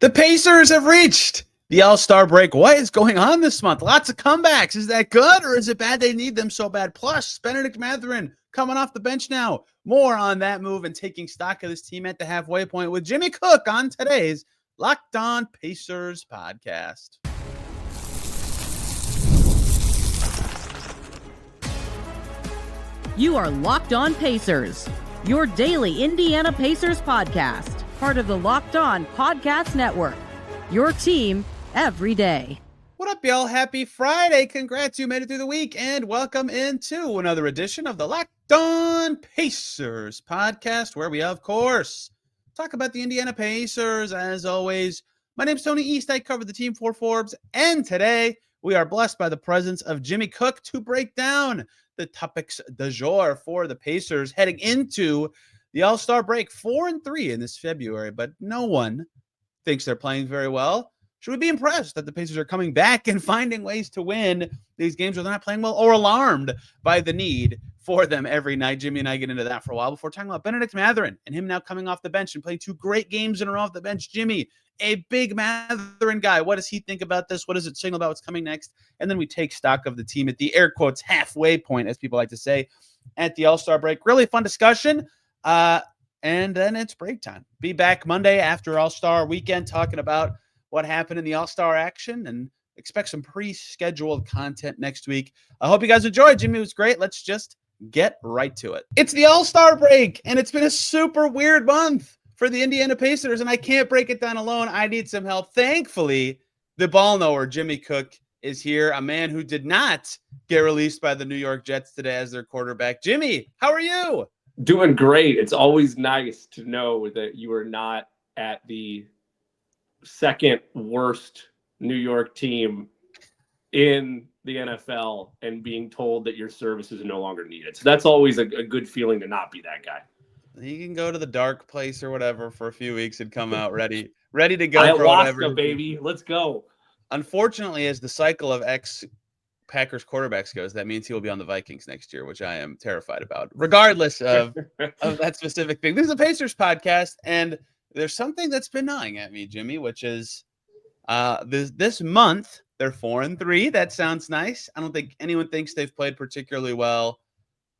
The Pacers have reached the All-Star break. What is going on this month? Lots of comebacks. Is that good or is it bad they need them so bad? Plus, Bennedict Mathurin coming off the bench now. More on that move and taking stock of this team at the halfway point with Jimmy Cook on today's Locked On Pacers podcast. You are Locked On Pacers, your daily Indiana Pacers podcast, part of the Locked On Podcast Network, your team every day. What up, y'all? Happy Friday. Congrats, you made it through the week, and welcome into another edition of the Locked On Pacers podcast, where we, of course, talk about the Indiana Pacers. As always, my name's Tony East. I cover the team for Forbes, and today we are blessed by the presence of Jimmy Cook to break down the topics du jour for the Pacers heading into the All-Star break. 4-3 in this February, but no one thinks they're playing very well. Should we be impressed that the Pacers are coming back and finding ways to win these games where they're not playing well, or alarmed by the need for them every night? Jimmy and I get into that for a while before talking about Bennedict Mathurin and him now coming off the bench and playing two great games in a row off the bench. Jimmy, a big Mathurin guy. What does he think about this? What does it signal about what's coming next? And then we take stock of the team at the air quotes halfway point, as people like to say, at the All-Star break. Really fun discussion. And then it's break time. Be back Monday after All-Star weekend talking about what happened in the All-Star action and expect some pre-scheduled content next week. I hope you guys enjoyed. Jimmy was great. Let's just get right to it. It's the All-Star break, and it's been a super weird month for the Indiana Pacers, and I can't break it down alone. I need some help. Thankfully, the ball knower, Jimmy Cook, is here, a man who did not get released by the New York Jets today as their quarterback. Jimmy, how are you? Doing great. It's always nice to know that you are not at the second worst New York team in the NFL and being told that your services are no longer needed. So that's always a good feeling to not be that guy. He can go to the dark place or whatever for a few weeks and come out ready to go for Ayahuasca, whatever. baby. Let's go. Unfortunately, as the cycle of ex-Packers quarterbacks goes, that means he will be on the Vikings next year, which I am terrified about, regardless of that specific thing. This is a Pacers podcast, and there's something that's been gnawing at me, Jimmy, which is this month, they're 4-3. That sounds nice. I don't think anyone thinks they've played particularly well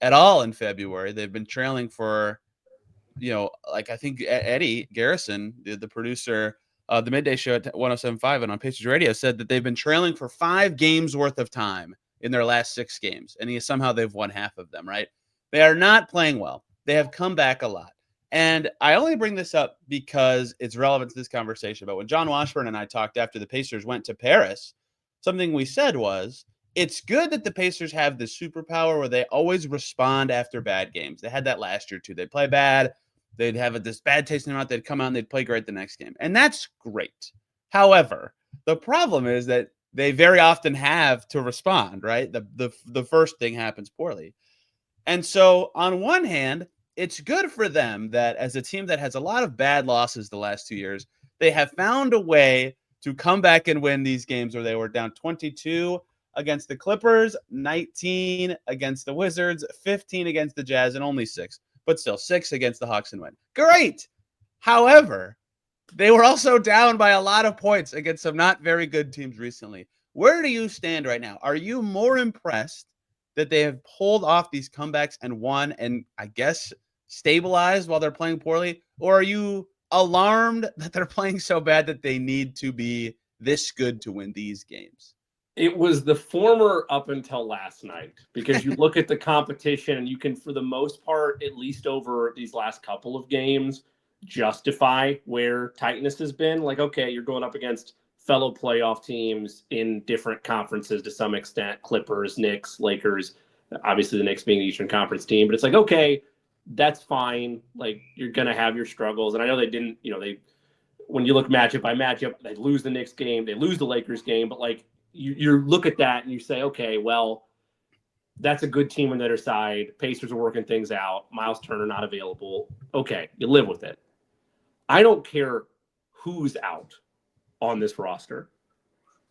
at all in February. They've been trailing for, I think Eddie Garrison, the producer of the Midday Show at 107.5 and on Pacers Radio, said that they've been trailing for 5 games worth of time in their last 6 games, and somehow they've won half of them, right? They are not playing well. They have come back a lot. And I only bring this up because it's relevant to this conversation. But when John Washburn and I talked after the Pacers went to Paris, something we said was, it's good that the Pacers have this superpower where they always respond after bad games. They had that last year too. They'd play bad. They'd have this bad taste in their mouth. They'd come out and they'd play great the next game. And that's great. However, the problem is that they very often have to respond, right? The first thing happens poorly. And so on one hand, it's good for them that as a team that has a lot of bad losses the last 2 years, they have found a way to come back and win these games where they were down 22 against the Clippers, 19 against the Wizards, 15 against the Jazz, and only 6, but still 6 against the Hawks and win. Great. However, they were also down by a lot of points against some not very good teams recently. Where do you stand right now? Are you more impressed that they have pulled off these comebacks and won and, I guess, stabilized while they're playing poorly? Or are you alarmed that they're playing so bad that they need to be this good to win these games? It was the former up until last night, because you look at the competition and you can, for the most part, at least over these last couple of games, justify where tightness has been. Like, okay, you're going up against fellow playoff teams in different conferences to some extent, Clippers, Knicks, Lakers, obviously the Knicks being the Eastern Conference team, but it's like, okay, that's fine. Like, you're going to have your struggles. And I know they didn't, when you look matchup by matchup, they lose the Knicks game, they lose the Lakers game, but like you look at that and you say, okay, well, that's a good team on the other side. Pacers are working things out. Myles Turner not available. Okay, you live with it. I don't care who's out on this roster.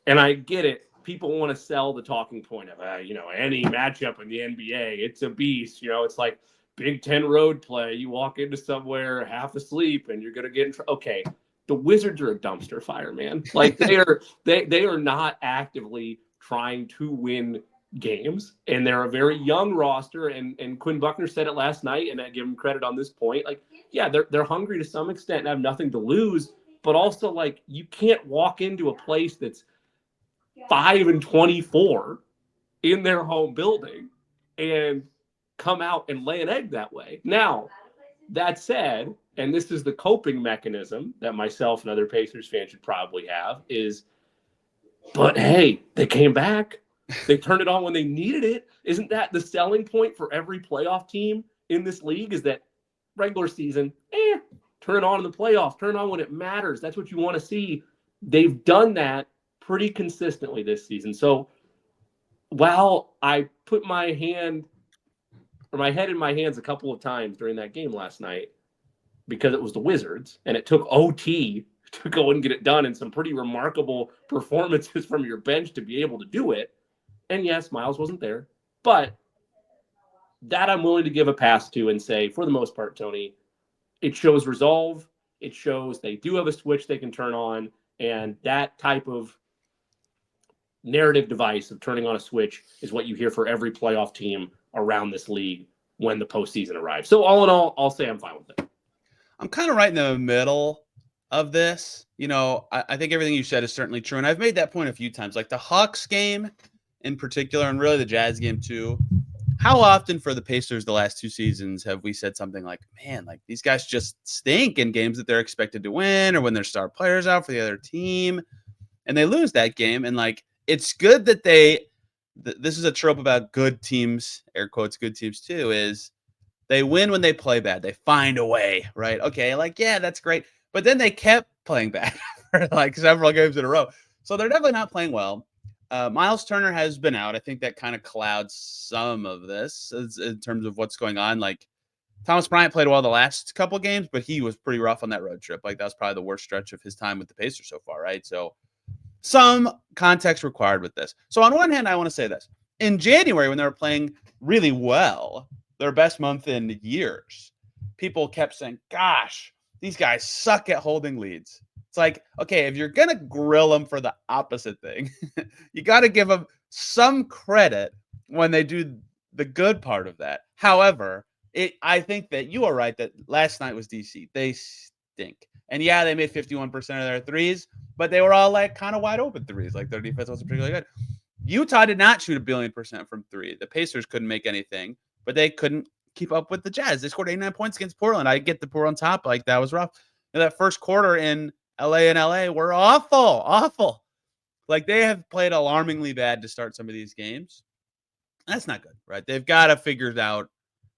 And I get it. People want to sell the talking point of, any matchup in the NBA, it's a beast. It's like Big Ten road play. You walk into somewhere half asleep and you're going to get in trouble. Okay, the Wizards are a dumpster fire, man. Like they are not actively trying to win games, and they're a very young roster. And Quinn Buckner said it last night, and I give him credit on this point. Like, yeah, they're hungry to some extent and have nothing to lose, but also like you can't walk into a place that's 5-24 in their home building and come out and lay an egg that way. Now, that said, and this is the coping mechanism that myself and other Pacers fans should probably have is, but hey, they came back. They turned it on when they needed it. Isn't that the selling point for every playoff team in this league is that regular season, turn it on in the playoffs, turn it on when it matters. That's what you want to see. They've done that pretty consistently this season. So while I put my head in my hands a couple of times during that game last night because it was the Wizards and it took OT to go and get it done and some pretty remarkable performances from your bench to be able to do it. And yes, Myles wasn't there, but that I'm willing to give a pass to and say, for the most part, Tony, it shows resolve. It shows they do have a switch they can turn on, and that type of narrative device of turning on a switch is what you hear for every playoff team around this league when the postseason arrives. So all in all, I'll say I'm fine with it. I'm kind of right in the middle of this. You know, I think everything you said is certainly true. And I've made that point a few times, like the Hawks game in particular, and really the Jazz game too. How often for the Pacers the last 2 seasons have we said something like, man, like these guys just stink in games that they're expected to win or when their star players out for the other team and they lose that game. And like, it's good that this is a trope about good teams, air quotes, good teams too, is they win when they play bad. They find a way, right? Okay, like, yeah, that's great. But then they kept playing bad for like several games in a row. So they're definitely not playing well. Myles Turner has been out. I think that kind of clouds some of this in terms of what's going on. Like Thomas Bryant played well the last couple of games, but he was pretty rough on that road trip. Like that was probably the worst stretch of his time with the Pacers so far, right? So some context required with this. So on one hand, I want to say this. In January, when they were playing really well, their best month in years, people kept saying, gosh, these guys suck at holding leads. It's like, okay, if you're going to grill them for the opposite thing, you got to give them some credit when they do the good part of that. However, I think that you are right that last night was DC. They stink. And yeah, they made 51% of their threes, but they were all like kind of wide open threes. Like their defense wasn't particularly good. Utah did not shoot 1,000,000,000% from 3. The Pacers couldn't make anything, but they couldn't keep up with the Jazz. They scored 89 points against Portland. I get the Portland top. Like that was rough. And that first quarter in LA were awful. Like they have played alarmingly bad to start some of these games. That's not good, right? They've got to figure out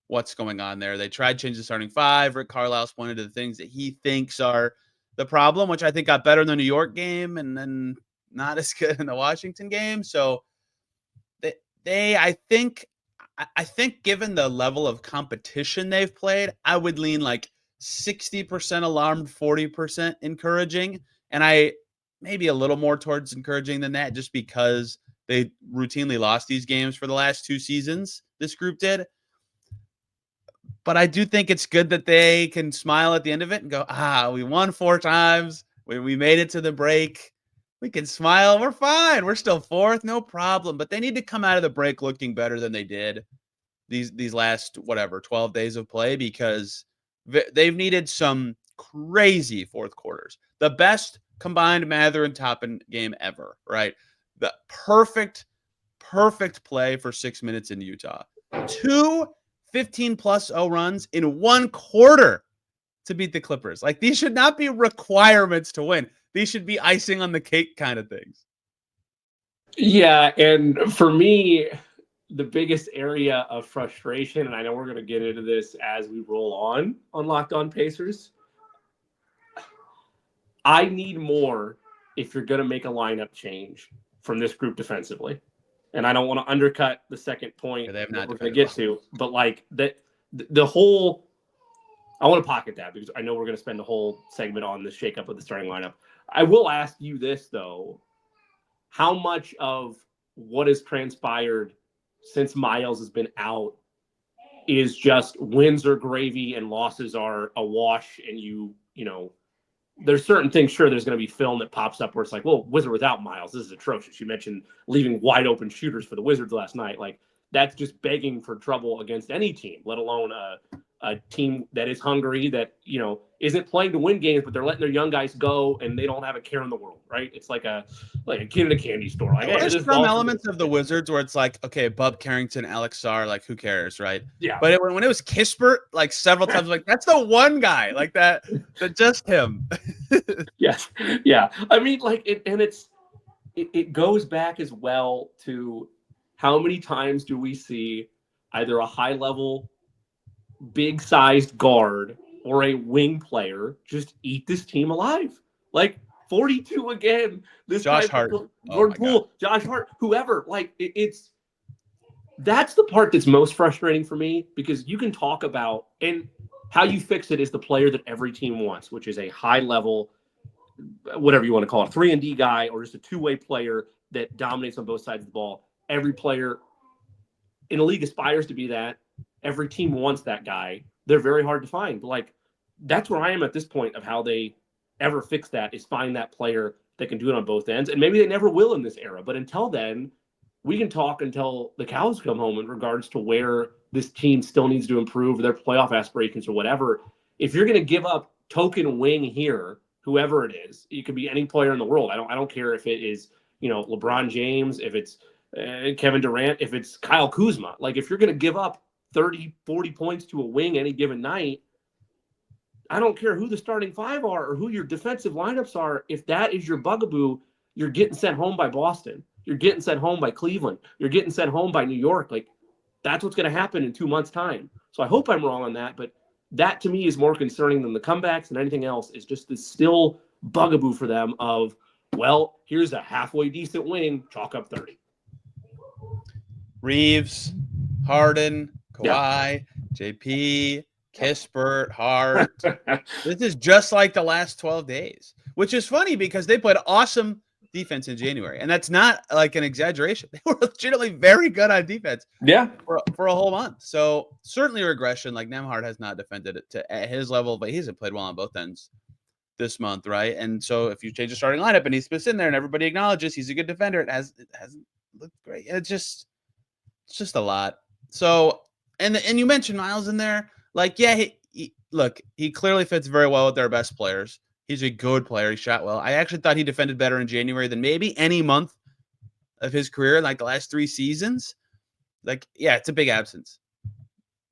what's going on there. They tried changing the starting 5. Rick Carlisle's pointed to the things that he thinks are the problem, which I think got better in the New York game and then not as good in the Washington game. So I think given the level of competition they've played, I would lean like 60% alarmed, 40% encouraging. And I maybe a little more towards encouraging than that, just because they routinely lost these games for the last 2 seasons. This group did. But I do think it's good that they can smile at the end of it and go, we won 4 times. We made it to the break. We can smile. We're fine. We're still 4th. No problem. But they need to come out of the break looking better than they did these last, 12 days of play, because they've needed some crazy fourth quarters. The best combined Mathurin Toppin game ever, right? The perfect play for 6 minutes in Utah. 2 15+0 runs in 1 quarter to beat the Clippers. Like these should not be requirements to win. These should be icing on the cake kind of things. Yeah, and for me, the biggest area of frustration, and I know we're going to get into this as we roll on Locked On Pacers, I need more if you're going to make a lineup change from this group defensively. And I don't want to undercut the second point that we're going to get to, but like the whole, I want to pocket that because I know we're going to spend the whole segment on the shakeup of the starting lineup. I will ask you this though, how much of what has transpired since Myles has been out is just wins are gravy and losses are a wash, and you there's certain things, sure, there's going to be film that pops up where it's like, well, Wizard without Myles, this is atrocious. You mentioned leaving wide open shooters for the Wizards last night. Like, that's just begging for trouble against any team, let alone a team that is hungry, that, isn't playing to win games, but they're letting their young guys go and they don't have a care in the world, right? It's like a kid in a candy store. Like, there's some elements of the Wizards where it's like, okay, Bub Carrington, Alex Sarr, like, who cares, right? Yeah. But when it was Kispert, like, several times, like, that's the one guy, like, that just him. Yes. Yeah. I mean, like, it goes back as well to how many times do we see either a high-level, big-sized guard or a wing player just eat this team alive? Like, 42 again. This Josh Hart. Poole, Josh Hart, whoever. Like, that's the part that's most frustrating for me, because you can talk about, and how you fix it is the player that every team wants, which is a high-level, whatever you want to call it, 3-and-D guy, or just a two-way player that dominates on both sides of the ball. Every player in a league aspires to be that. Every team wants that guy. They're very hard to find. But, like, that's where I am at this point of how they ever fix that, is find that player that can do it on both ends. And maybe they never will in this era. But until then, we can talk until the cows come home in regards to where this team still needs to improve their playoff aspirations or whatever. If you're going to give up token wing here, whoever it is, it could be any player in the world. I don't care if it is, LeBron James, if it's Kevin Durant, if it's Kyle Kuzma. Like, if you're going to give up 30, 40 points to a wing any given night, I don't care who the starting five are or who your defensive lineups are. If that is your bugaboo, you're getting sent home by Boston. You're getting sent home by Cleveland. You're getting sent home by New York. Like, that's what's going to happen in 2 months' time. So I hope I'm wrong on that, but that to me is more concerning than the comebacks, and anything else is just this still bugaboo for them of, well, here's a halfway decent wing, chalk up 30. Reeves, Harden, Kawhi, JP, Kispert, Hart. This is just like the last 12 days, which is funny because they played awesome defense in January. And that's not like an exaggeration. They were legitimately very good on defense for a whole month. So certainly regression. Like, Nembhard has not defended it at his level, but he hasn't played well on both ends this month, right? And so if you change the starting lineup and he's sitting there and everybody acknowledges he's a good defender, it hasn't looked great. It's just a lot. So, and you mentioned Myles in there. Like, yeah, he clearly fits very well with their best players. He's a good player. He shot well. I actually thought he defended better in January than maybe any month of his career, like the last 3 seasons. Like, yeah, it's a big absence.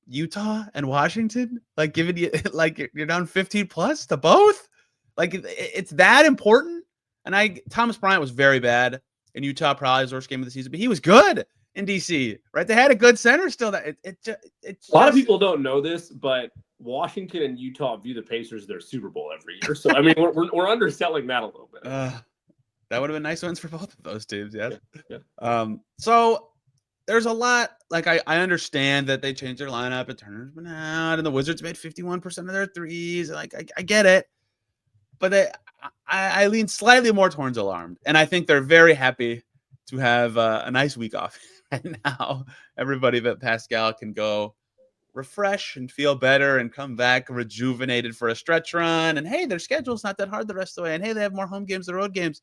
Utah and Washington, like, giving you, like, you're down 15 plus to both. Like, it's that important. And Thomas Bryant was very bad in Utah, probably his worst game of the season, but he was good in DC, right? They had a good center still. That it's a lot of people don't know this, but Washington and Utah view the Pacers their Super Bowl every year. So I mean, we're underselling that a little bit. That would have been nice wins for both of those teams, yes. Yeah. So there's a lot. Like, I understand that they changed their lineup and Turner's been out, and the Wizards made 51% of their threes. Like, I get it, but I lean slightly more towards alarmed, and I think they're very happy to have a nice week off. And now everybody but Pascal can go refresh and feel better and come back rejuvenated for a stretch run. And hey, their schedule's not that hard the rest of the way. And hey, they have more home games than road games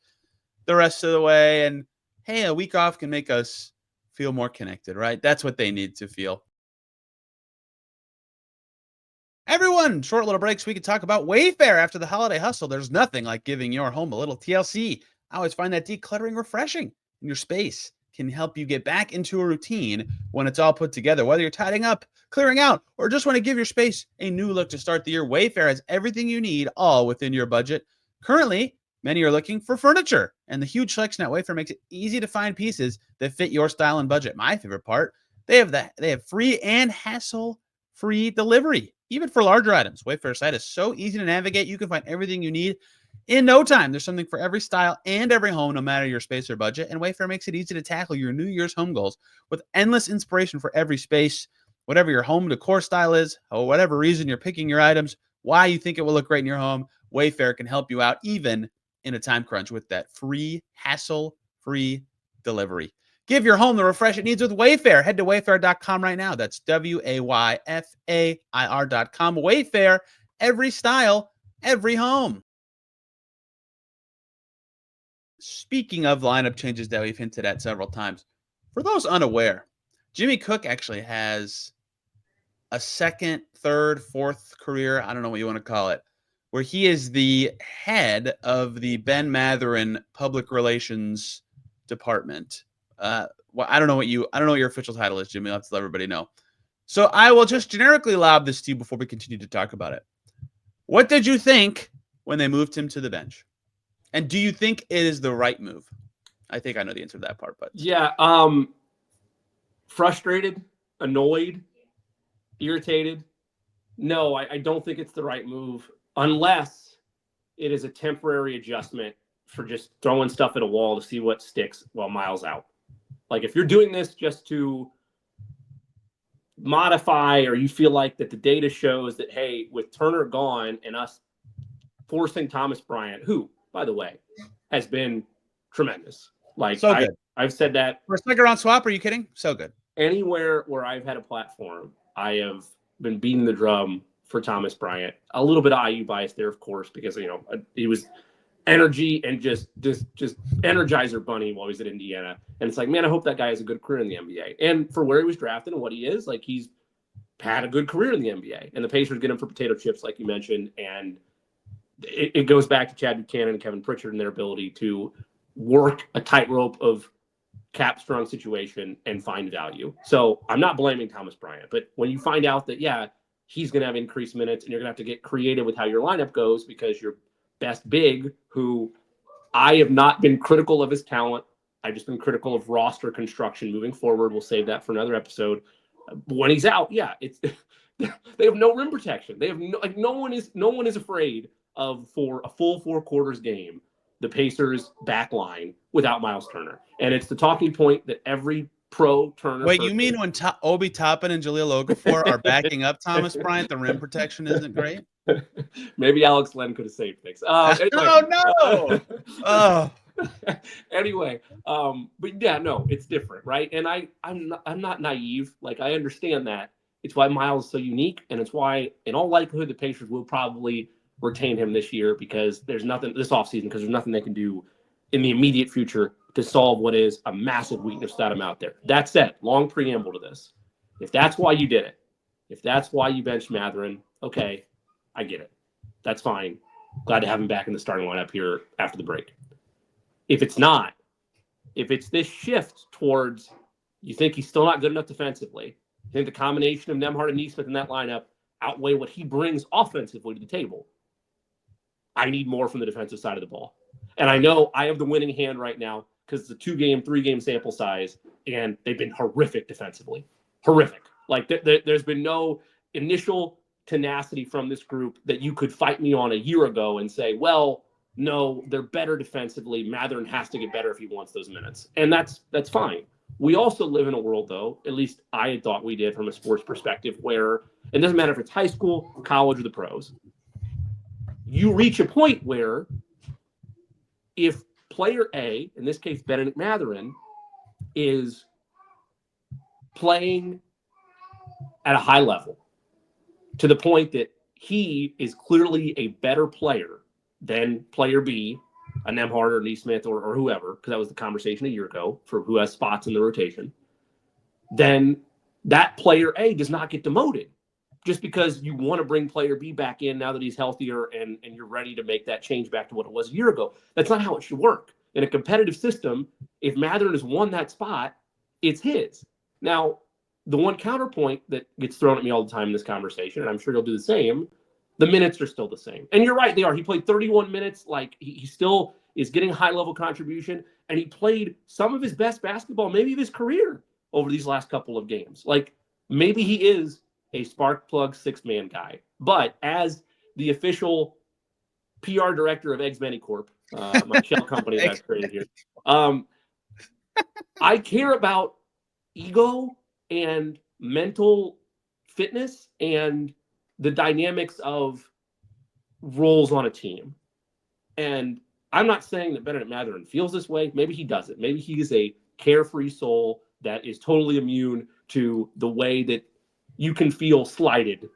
the rest of the way. And hey, a week off can make us feel more connected, right? That's what they need to feel. Everyone, short little breaks. We can talk about WayFair after the holiday hustle. There's nothing like giving your home a little TLC. I always find that decluttering refreshing in your space. Can help you get back into a routine when it's all put together. Whether you're tidying up, clearing out, or just want to give your space a new look to start the year, WayFair has everything you need, all within your budget. Currently, many are looking for furniture, and the huge selection at WayFair makes it easy to find pieces that fit your style and budget. My favorite part, they have free and hassle-free delivery, even for larger items. Wayfair's site is so easy to navigate. You can find everything you need in no time. There's something for every style and every home, no matter your space or budget. And WayFair makes it easy to tackle your New Year's home goals with endless inspiration for every space. Whatever your home decor style is, or whatever reason you're picking your items, why you think it will look great in your home, WayFair can help you out even in a time crunch with that free, hassle-free delivery. Give your home the refresh it needs with WayFair. Head to wayfair.com right now. That's WayFair.com. WayFair, every style, every home. speaking of lineup changes that we've hinted at several times, for those unaware, Jimmy Cook actually has a second, third, fourth career, I don't know what you want to call it, where he is the head of the Ben Mathurin Public Relations Department. Well, I don't know what your official title is, Jimmy. Let's let everybody know. So I will just generically lob this to you before we continue to talk about it. What did you think when they moved him to the bench? And do you think it is the right move? I think I know the answer to that part, but yeah, frustrated, annoyed, irritated. No, I don't think it's the right move unless it is a temporary adjustment for just throwing stuff at a wall to see what sticks while Myles out. Like if you're doing this just to modify, or you feel like that the data shows that, hey, with Turner gone and us forcing Thomas Bryant, who, by the way, has been tremendous. Like so good. I've said that. For a second round swap, are you kidding? So good. Anywhere where I've had a platform, I have been beating the drum for Thomas Bryant. A little bit of IU bias there, of course, because he was energy and just energizer bunny while he was at Indiana. And it's like, man, I hope that guy has a good career in the NBA. And for where he was drafted and what he is, like he's had a good career in the NBA. And the Pacers get him for potato chips, like you mentioned. And it goes back to Chad Buchanan and Kevin Pritchard and their ability to work a tightrope of cap strong situation and find value. So I'm not blaming Thomas Bryant, but when you find out that, yeah, he's going to have increased minutes and you're going to have to get creative with how your lineup goes because your best big, who I have not been critical of his talent. I've just been critical of roster construction moving forward. We'll save that for another episode. But when he's out, yeah, it's they have no rim protection. They have no one is afraid of, for a full 4 quarters game, the Pacers back line without Myles Turner. And it's the talking point that every pro Turner. Wait, you mean when Obi Toppin and Jahlil Okafor are backing up Thomas Bryant, the rim protection isn't great? Maybe Alex Len could have saved things. Anyway, oh, no! Oh. Anyway, but yeah, no, it's different, right? And I'm not naive. Like, I understand that. It's why Myles is so unique, and it's why, in all likelihood, the Pacers will probably retain him this year because there's nothing this offseason, because there's nothing they can do in the immediate future to solve what is a massive weakness without him out there. That said, long preamble to this. If that's why you did it, if that's why you benched Mathurin, okay, I get it. That's fine. Glad to have him back in the starting lineup here after the break. If it's not, if it's this shift towards you think he's still not good enough defensively, you think the combination of Nembhard and Nesmith in that lineup outweigh what he brings offensively to the table, I need more from the defensive side of the ball. And I know I have the winning hand right now because it's a 2-game, 3-game sample size, and they've been horrific defensively. Horrific. Like there's been no initial tenacity from this group that you could fight me on a year ago and say, well, no, they're better defensively. Mathurin has to get better if he wants those minutes. And that's fine. We also live in a world, though, at least I had thought we did from a sports perspective, where it doesn't matter if it's high school, college, or the pros. You reach a point where if player A, in this case, Bennedict Mathurin, is playing at a high level to the point that he is clearly a better player than player B, a Nembhard or Nesmith or whoever, because that was the conversation a year ago for who has spots in the rotation, then that player A does not get demoted just because you want to bring player B back in now that he's healthier and you're ready to make that change back to what it was a year ago. That's not how it should work. In a competitive system, if Mathurin has won that spot, it's his. Now, the one counterpoint that gets thrown at me all the time in this conversation, and I'm sure you'll do the same, the minutes are still the same. And you're right, they are. He played 31 minutes. Like, he still is getting high-level contribution, and he played some of his best basketball, maybe of his career, over these last couple of games. Like, maybe he is a spark plug 6-man guy. But as the official PR director of Eggs Corp, my shell company that I've created here, I care about ego and mental fitness and the dynamics of roles on a team. And I'm not saying that Bennedict Mathurin feels this way. Maybe he doesn't. Maybe he is a carefree soul that is totally immune to the way that you can feel slighted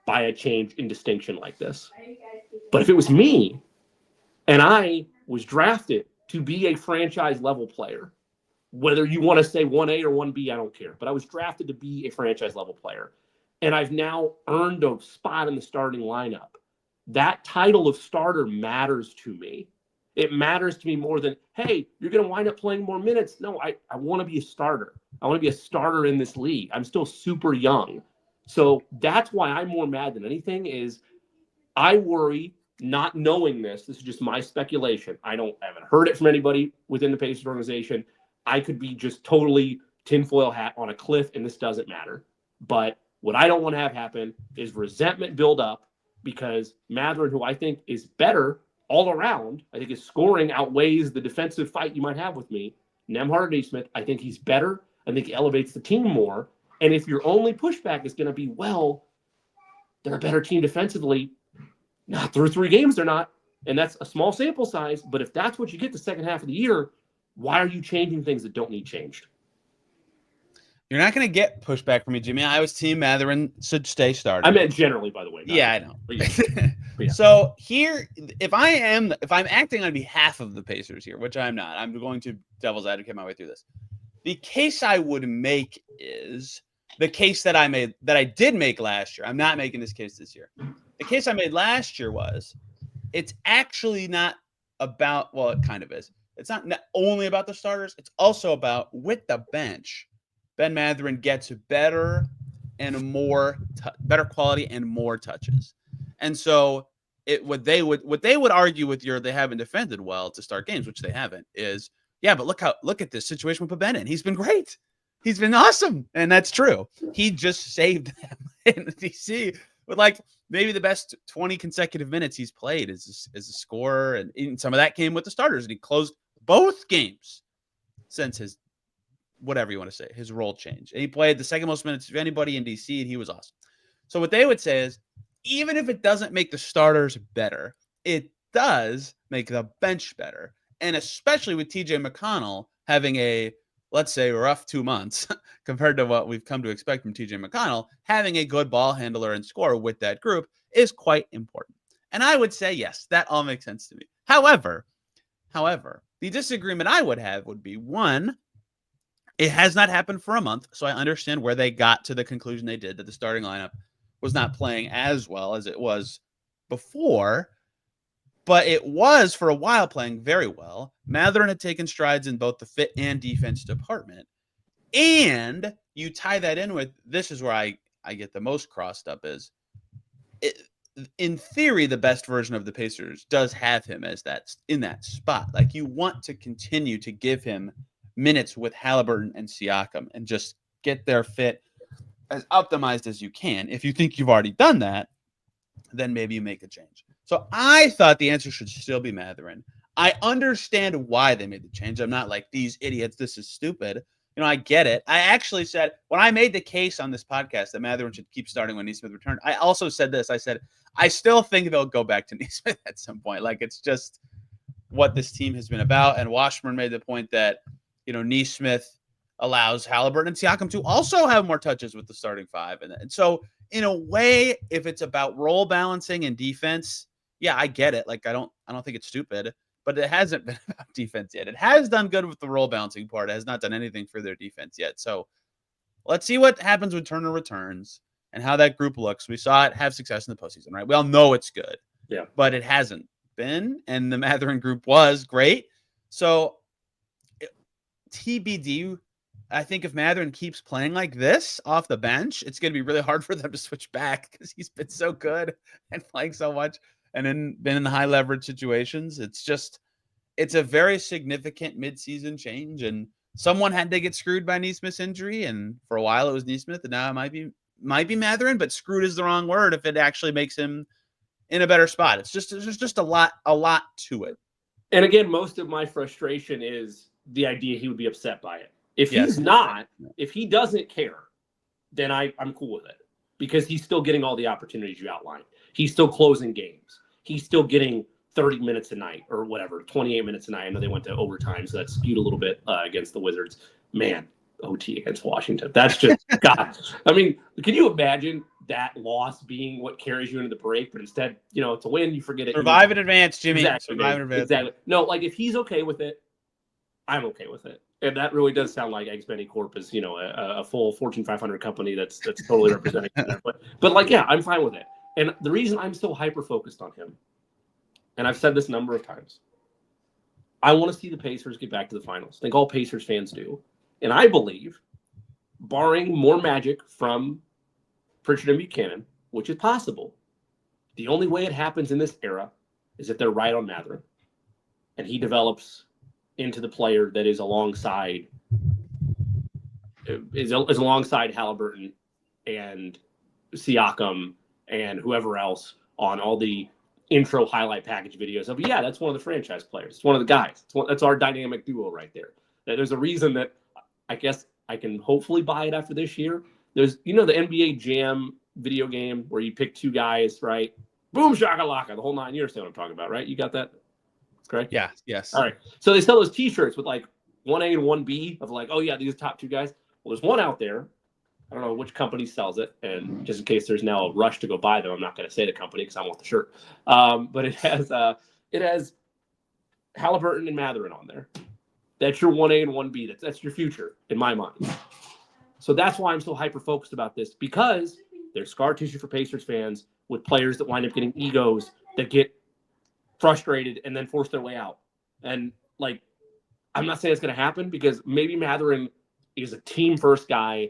by a change in distinction like this. But if it was me and I was drafted to be a franchise level player. Whether you want to say 1A or 1B, I don't care. But I was drafted to be a franchise level player. And I've now earned a spot in the starting lineup. That title of starter matters to me. It matters to me more than, hey, you're going to wind up playing more minutes. No, I want to be a starter. I want to be a starter in this league. I'm still super young. So that's why I'm more mad than anything is I worry, not knowing this is just my speculation. I haven't heard it from anybody within the Pacers organization. I could be just totally tinfoil hat on a cliff, and this doesn't matter. But what I don't want to have happen is resentment build up because Mathurin, who I think is better all around, I think his scoring outweighs the defensive fight you might have with me. Nembhard Nesmith, I think he's better. I think he elevates the team more. And if your only pushback is going to be, well, they're a better team defensively, not through 3 games, they're not. And that's a small sample size. But if that's what you get the second half of the year, why are you changing things that don't need changed? You're not going to get pushback from me, Jimmy. I was team Mathurin should stay starting. I meant generally, by the way. Yeah, I know. Yeah. So here, if I'm acting on behalf of the Pacers here, which I'm not, I'm going to devil's advocate my way through this. The case I would make is the case that I did make last year. I'm not making this case this year. The case I made last year was it's actually not about, well, it kind of is. It's not only about the starters. It's also about with the bench, Ben Mathurin gets better and more better quality and more touches. And so what they would argue with they haven't defended well to start games, which they haven't, is yeah, but look at this situation with Bennedict. He's been great. He's been awesome. And that's true. He just saved them in DC with like maybe the best 20 consecutive minutes he's played as a scorer. And even some of that came with the starters. And he closed both games since his, whatever you want to say, his role change. And he played the second most minutes of anybody in DC, and he was awesome. So what they would say is, even if it doesn't make the starters better, it does make the bench better. And especially with TJ McConnell having a, let's say, rough 2 months compared to what we've come to expect from TJ McConnell, having a good ball handler and scorer with that group is quite important. And I would say, yes, that all makes sense to me. However, the disagreement I would have would be, one, it has not happened for a month, so I understand where they got to the conclusion they did, that the starting lineup was not playing as well as it was before, but it was for a while playing very well. Mathurin had taken strides in both the fit and defense department. And you tie that in with, this is where I get the most crossed up, is in theory, the best version of the Pacers does have him as that in that spot. Like, you want to continue to give him minutes with Haliburton and Siakam and just get their fit as optimized as you can. If you think you've already done that, then maybe you make a change. So I thought the answer should still be Mathurin. I understand why they made the change. I'm not like, these idiots, this is stupid. You know, I get it. I actually said, when I made the case on this podcast that Mathurin should keep starting when Nesmith returned, I also said this. I said, I still think they'll go back to Nesmith at some point. Like, it's just what this team has been about. And Washburn made the point that, you know, Nesmith allows Haliburton and Siakam to also have more touches with the starting five. And so, in a way, if it's about role balancing and defense, yeah, I get it. Like, I don't think it's stupid, but it hasn't been about defense yet. It has done good with the role balancing part. It has not done anything for their defense yet. So let's see what happens when Turner returns and how that group looks. We saw it have success in the postseason, right? We all know it's good. Yeah. But it hasn't been, and the Mathurin group was great. So TBD, I think if Mathurin keeps playing like this off the bench, it's going to be really hard for them to switch back because he's been so good and playing so much and been in the high leverage situations. It's a very significant midseason change, and someone had to get screwed by Nesmith's injury, and for a while it was Nesmith, and now it might be Mathurin, but screwed is the wrong word if it actually makes him in a better spot. It's just a lot to it. And again, most of my frustration is the idea he would be upset by it. If he's not, if he doesn't care, then I'm cool with it, because he's still getting all the opportunities you outlined. He's still closing games. He's still getting 30 minutes a night or whatever, 28 minutes a night. I know they went to overtime, so that skewed a little bit against the Wizards. Man, OT against Washington. That's just, God. I mean, can you imagine that loss being what carries you into the break, but instead, it's a win. You forget it. Survive in advance, Jimmy. Exactly. Survive in advance. Exactly. No, like if he's okay with it, I'm okay with it. And that really does sound like Eggs Benny Corp is, a full Fortune 500 company that's totally representing there. But like, yeah, I'm fine with it. And the reason I'm so hyper focused on him, and I've said this a number of times, I want to see the Pacers get back to the finals. I think all Pacers fans do. And I believe, barring more magic from Pritchard and Buchanan, which is possible, the only way it happens in this era is if they're right on Mathurin and he develops into the player that is alongside Haliburton and Siakam and whoever else on all the intro highlight package videos of, yeah, that's one of the franchise players. It's one of the guys. That's our dynamic duo right there. There's a reason that I guess I can hopefully buy it after this year. There's, the NBA Jam video game where you pick two guys, right? Boom, shakalaka, the whole 9 years. You know what I'm talking about, right? You got that? Correct? Yeah, yes. All right. So they sell those T-shirts with like 1A and 1B of like, oh yeah, these are top two guys. Well, there's one out there. I don't know which company sells it, and just in case there's now a rush to go buy them, I'm not going to say the company because I want the shirt. But it has Haliburton and Mathurin on there. That's your 1A and 1B. That's your future in my mind. So that's why I'm so hyper focused about this, because there's scar tissue for Pacers fans with players that wind up getting egos that get frustrated and then force their way out. And like, I'm not saying it's going to happen because maybe Mathurin is a team first guy.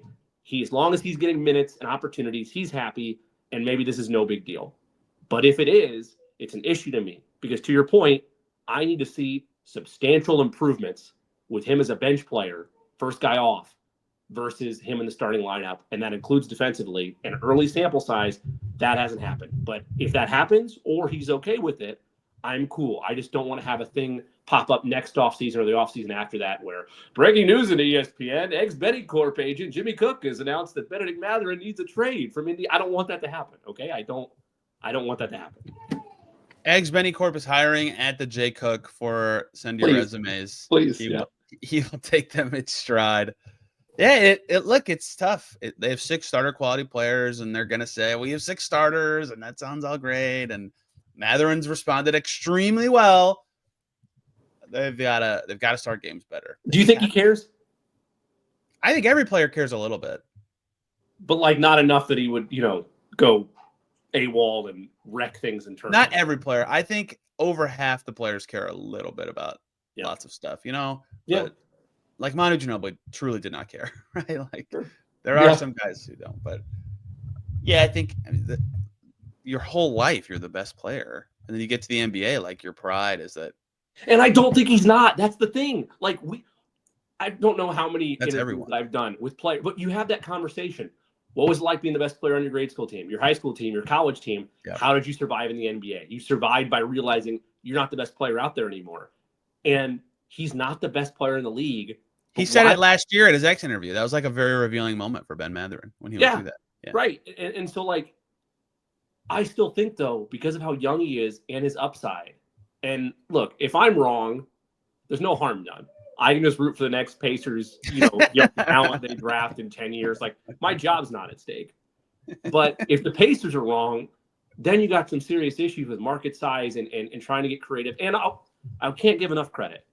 As long as he's getting minutes and opportunities, he's happy. And maybe this is no big deal. But if it is, it's an issue to me because, to your point, I need to see substantial improvements with him as a bench player, first guy off, versus him in the starting lineup. And that includes defensively. An early sample size, that hasn't happened. But if that happens or he's okay with it, I'm cool. I just don't want to have a thing pop up next offseason or the offseason after that where breaking news in ESPN, Eggs Benny Corp agent Jimmy Cook has announced that Bennedict Mathurin needs a trade from Indy. I don't want that to happen. Okay. I don't want that to happen. Eggs Benny Corp is hiring at the J Cook for send your resumes. Please. He will take them in stride. Yeah, it's tough. They have 6 starter quality players, and they're gonna say we have 6 starters, and that sounds all great. And Mathurin's responded extremely well. They've got to start games better. Do you think he cares? I think every player cares a little bit, but like not enough that he would, go AWOL and wreck things in turn. Not every player. I think over half the players care a little bit about lots of stuff. Yeah. But like Manu Ginobili truly did not care, right? Like there are some guys who don't, but I think your whole life you're the best player, and then you get to the NBA, like your pride is that. And I don't think he's not. That's the thing. Like I don't know how many interviews I've done with players, but you have that conversation. What was it like being the best player on your grade school team, your high school team, your college team? Yeah. How did you survive in the NBA? You survived by realizing you're not the best player out there anymore. And he's not the best player in the league. He said it last year at his X interview. That was like a very revealing moment for Ben Mathurin when he went through that. Yeah. Right. And so like, I still think though, because of how young he is and his upside, and look, if I'm wrong, there's no harm done. I can just root for the next Pacers, young talent they draft in 10 years. Like my job's not at stake. But if the Pacers are wrong, then you got some serious issues with market size and trying to get creative. And I can't give enough credit.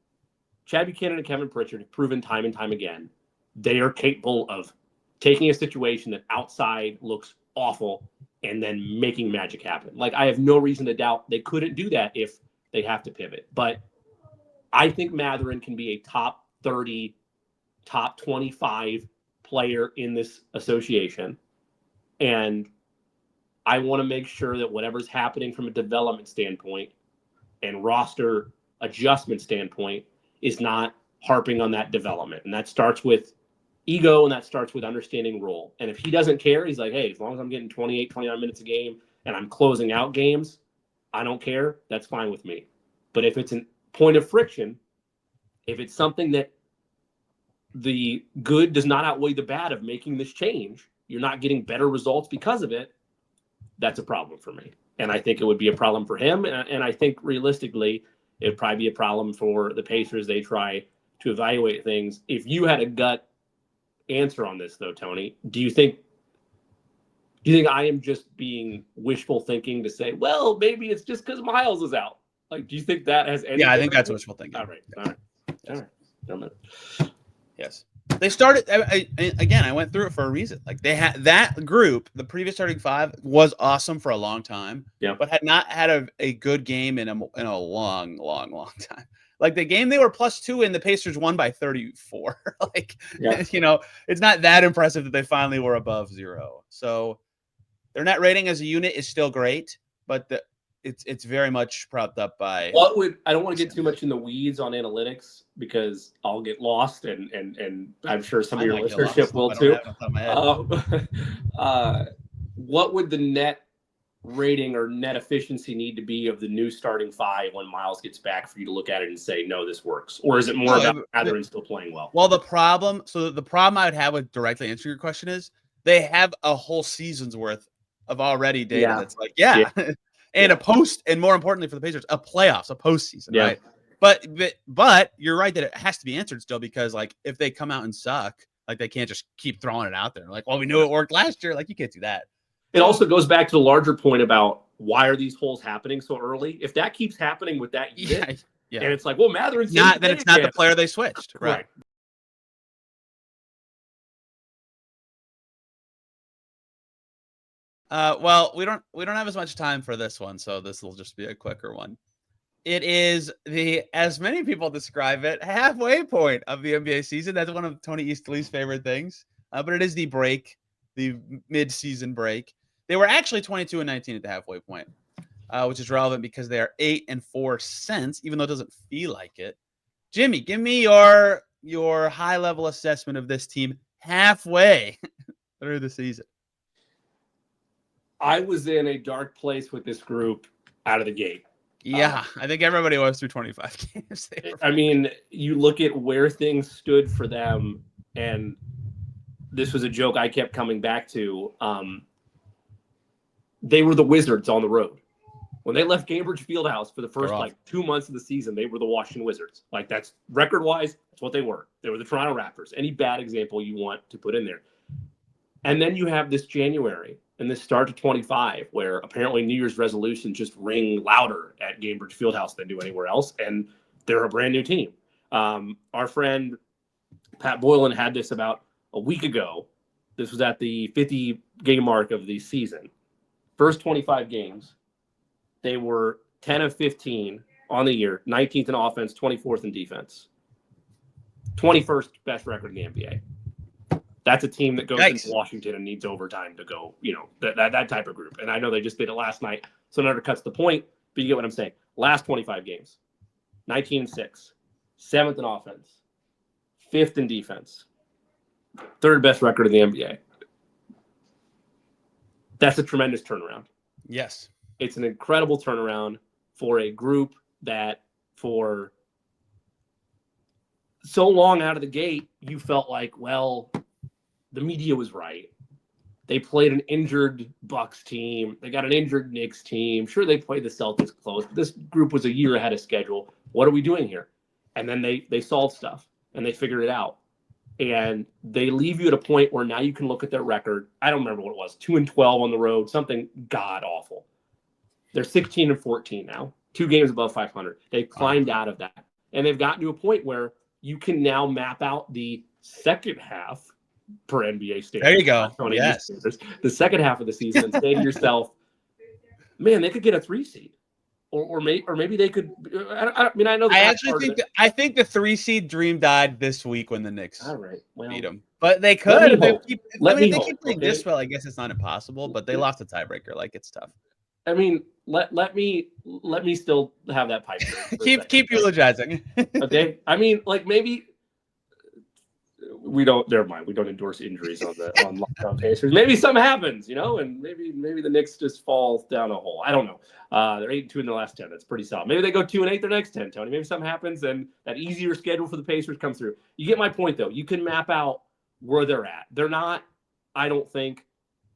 Chad Buchanan and Kevin Pritchard have proven time and time again they are capable of taking a situation that outside looks awful and then making magic happen. Like I have no reason to doubt they couldn't do that if they have to pivot. But I think Mathurin can be a top 30, top 25 player in this association. And I want to make sure that whatever's happening from a development standpoint and roster adjustment standpoint is not harping on that development. And that starts with ego and that starts with understanding role. And if he doesn't care, he's like, hey, as long as I'm getting 28, 29 minutes a game and I'm closing out games, I don't care. That's fine with me. But if it's a point of friction, if it's something that the good does not outweigh the bad of making this change, you're not getting better results because of it, that's a problem for me. And I think it would be a problem for him. And I think realistically, it'd probably be a problem for the Pacers. They try to evaluate things. If you had a gut answer on this, though, Tony, do you think Do you think I am just being wishful thinking to say, well, maybe it's just because Myles is out? Like, do you think that has any? Yeah, I think that's wishful thinking. All right. Yes. They started again. I went through it for a reason. Like they had that group, the previous starting five was awesome for a long time, but had not had a good game in a long time. Like the game they were +2 in, the Pacers won by 34. Like, it's not that impressive that they finally were above 0. So their net rating as a unit is still great, but it's very much propped up by I don't want to get too much in the weeds on analytics because I'll get lost and I'm sure some of your listenership will too. What would the net rating or net efficiency need to be of the new starting five when Myles gets back for you to look at it and say, no, this works? Or is it more about Mathurin still playing well? Well, the problem I would have with directly answering your question is they have a whole season's worth of already data that's like, and a post, and more importantly for the Pacers, a postseason, right? But you're right that it has to be answered still, because like if they come out and suck, like they can't just keep throwing it out there. Like, well, we knew it worked last year. Like you can't do that. It also goes back to the larger point about why are these holes happening so early? If that keeps happening with that unit, and it's like, well, Mathurin's not, then it's not the player they switched, right? Well, we don't have as much time for this one, so this will just be a quicker one. It is as many people describe it, halfway point of the NBA season. That's one of Tony Easterly's favorite things. But it is the break, the mid-season break. They were actually 22-19 at the halfway point, which is relevant because they are 8-4 since, even though it doesn't feel like it. Jimmy, give me your high-level assessment of this team halfway through the season. I was in a dark place with this group out of the gate. Yeah, I think everybody was through 25 games. I mean, you look at where things stood for them, and this was a joke I kept coming back to. They were the Wizards on the road. When they left Gainbridge Fieldhouse for the first 2 months of the season, they were the Washington Wizards. Like, that's record-wise, that's what they were. They were the Toronto Raptors. Any bad example you want to put in there. And then you have this January and this start to 25, where apparently New Year's resolutions just ring louder at Gainbridge Fieldhouse than do anywhere else, and they're a brand new team. Our friend Pat Boylan had this about a week ago. This was at the 50-game mark of the season. First 25 games, they were 10 of 15 on the year, 19th in offense, 24th in defense. 21st best record in the NBA. That's a team that goes into Washington and needs overtime to go, that type of group. And I know they just did it last night, so it undercuts the point, but you get what I'm saying. Last 25 games, 19-6, 7th in offense, 5th in defense, 3rd best record in the NBA. That's a tremendous turnaround. Yes. It's an incredible turnaround for a group that for so long out of the gate, you felt like, well, the media was right. They played an injured Bucks team. They got an injured Knicks team. Sure, they played the Celtics close, but this group was a year ahead of schedule. What are we doing here? And then they solved stuff, and they figured it out. And they leave you at a point where now you can look at their record. I don't remember what it was, 2-12 on the road, something god-awful. They're 16-14 now, 2 games above 500. They've climbed out of that. And they've gotten to a point where you can now map out the second half per NBA standards. There you go. Yes. The second half of the season, and say to yourself, man, they could get a 3 seed. Or maybe they could. I mean, I know. I think the 3 seed dream died this week when the Knicks beat them. But they could. If they keep playing this well, I guess it's not impossible. But they lost a tiebreaker. Like, it's tough. I mean, let me still have that pipe. keep eulogizing. Okay. I mean, like, maybe we don't. Never mind. We don't endorse injuries on Lockdown Pacers. Maybe something happens, and maybe the Knicks just fall down a hole. I don't know. They're 8-2 in the last 10. That's pretty solid. Maybe they go 2-8 their next 10. Tony. Maybe something happens and that easier schedule for the Pacers comes through. You get my point, though. You can map out where they're at. They're not, I don't think,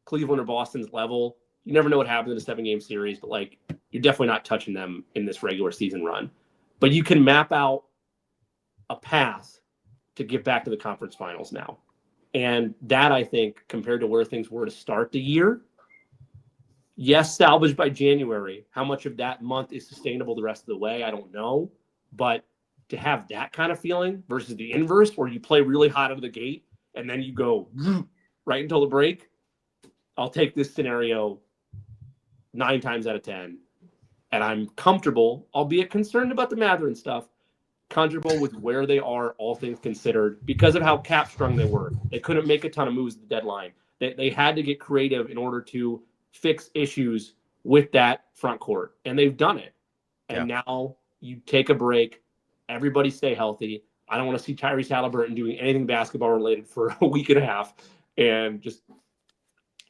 Cleveland or Boston's level. You never know what happens in a 7-game series, but like, you're definitely not touching them in this regular season run. But you can map out a path to get back to the conference finals now. And that, I think, compared to where things were to start the year, Yes, salvaged by January. How much of that month is sustainable the rest of the way? I don't know. But to have that kind of feeling versus the inverse where you play really hot out of the gate and then you go right until the break, I'll take this scenario 9 times out of 10. And I'm comfortable, albeit concerned about the Mathurin stuff, comfortable with where they are, all things considered, because of how cap-strung they were. They couldn't make a ton of moves at the deadline. They had to get creative in order to fix issues with that front court, and they've done it. And now you take a break. Everybody stay healthy. I don't want to see Tyrese Haliburton doing anything basketball related for a week and a half, and just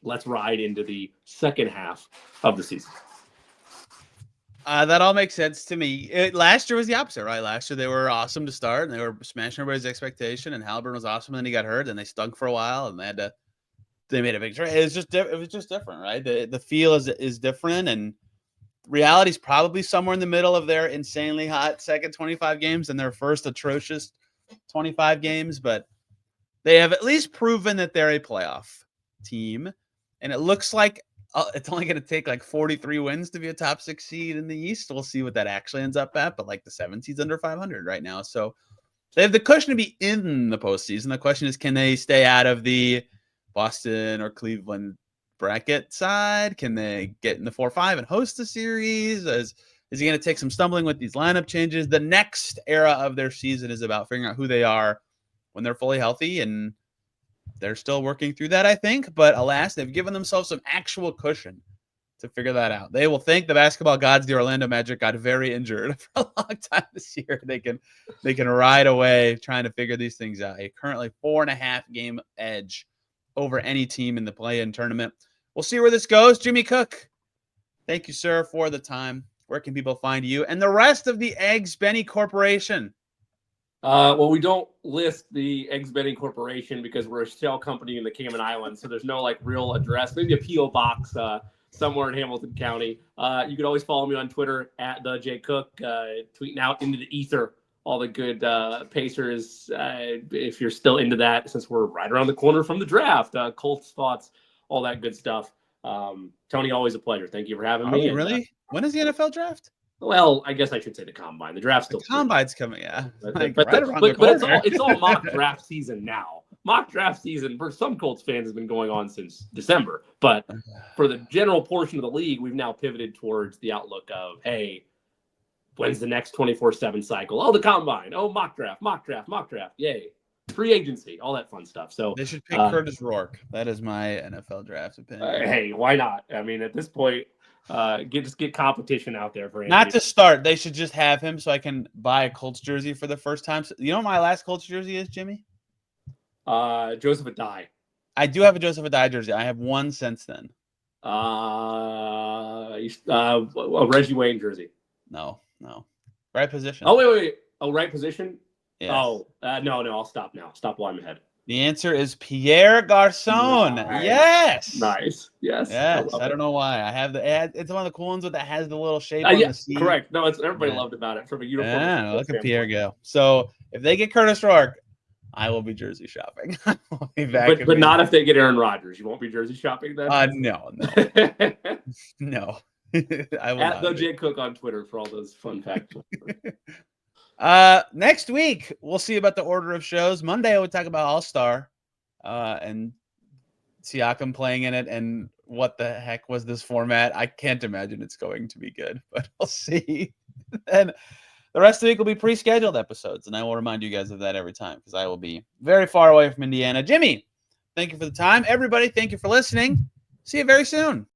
let's ride into the second half of the season. That all makes sense to me. Last year was the opposite, right? Last year they were awesome to start, and they were smashing everybody's expectation. And Haliburton was awesome, and then he got hurt, and they stunk for a while, and they made a big trade. It was just different, right? The feel is different, and reality's probably somewhere in the middle of their insanely hot second 25 games and their first atrocious 25 games. But they have at least proven that they're a playoff team, and it looks like it's only going to take like 43 wins to be a top 6 seed in the East. We'll see what that actually ends up at, but like the 7 seed's under 500 right now, so they have the cushion to be in the postseason. The question is, can they stay out of the Boston or Cleveland bracket side? Can they get in the 4-5 and host the series? Is he going to take some stumbling with these lineup changes? The next era of their season is about figuring out who they are when they're fully healthy, and they're still working through that, I think. But alas, they've given themselves some actual cushion to figure that out. They will thank the basketball gods. The Orlando Magic got very injured for a long time this year. They can ride away trying to figure these things out. A currently 4.5 game edge over any team in the play-in tournament. We'll see where this goes. Jimmy Cook, thank you, sir, for the time. Where can people find you and the rest of the Eggs Benny Corporation? Well, we don't list the Eggs Betting Corporation because we're a shell company in the Cayman Islands, so there's no like real address. Maybe a P.O. box somewhere in Hamilton County. You can always follow me on Twitter at the J Cook, tweeting out into the ether all the good Pacers. If you're still into that, since we're right around the corner from the draft, Colts thoughts, all that good stuff. Tony, always a pleasure. Thank you for having me. Really? When is the NFL draft? Well, I guess I should say the combine. The draft's still combine's coming, yeah. But it's all mock draft season now. Mock draft season for some Colts fans has been going on since December. But for the general portion of the league, we've now pivoted towards the outlook of, hey, when's the next 24/7 cycle? Oh, the combine. Oh, mock draft. Yay. Free agency, all that fun stuff. So they should pick Curtis Rourke. That is my NFL draft opinion. Hey, why not? I mean, at this point, get competition out there for Anthony. Not to start. They should just have him so I can buy a Colts jersey for the first time. So, you know what my last Colts jersey is, Jimmy? Joseph Adai. I do have a Joseph Adai jersey. I have one since then. A Reggie Wayne jersey. No. Right position. Oh, wait. Oh, right position? Yes. Oh, no. I'll stop now. Stop while I'm ahead. The answer is Pierre Garçon. Nice. Yes. Nice. Yes. I don't know why. I have it's one of the cool ones that has the little shape on the seat. Correct. No, everybody loved about it from a uniform. Yeah, look at Pierre go. So if they get Curtis Rourke, I will be jersey shopping. I'll be back but not if they get Aaron Rodgers. You won't be jersey shopping then? No. No. I will at the J Cook on Twitter for all those fun facts. Next week we'll see about the order of shows. Monday I would talk about All-Star and Siakam playing in it and what the heck was this format. I can't imagine it's going to be good, but we'll see. And the rest of the week will be pre-scheduled episodes, and I will remind you guys of that every time because I will be very far away from Indiana. Jimmy, thank you for the time. Everybody, thank you for listening. See you very soon.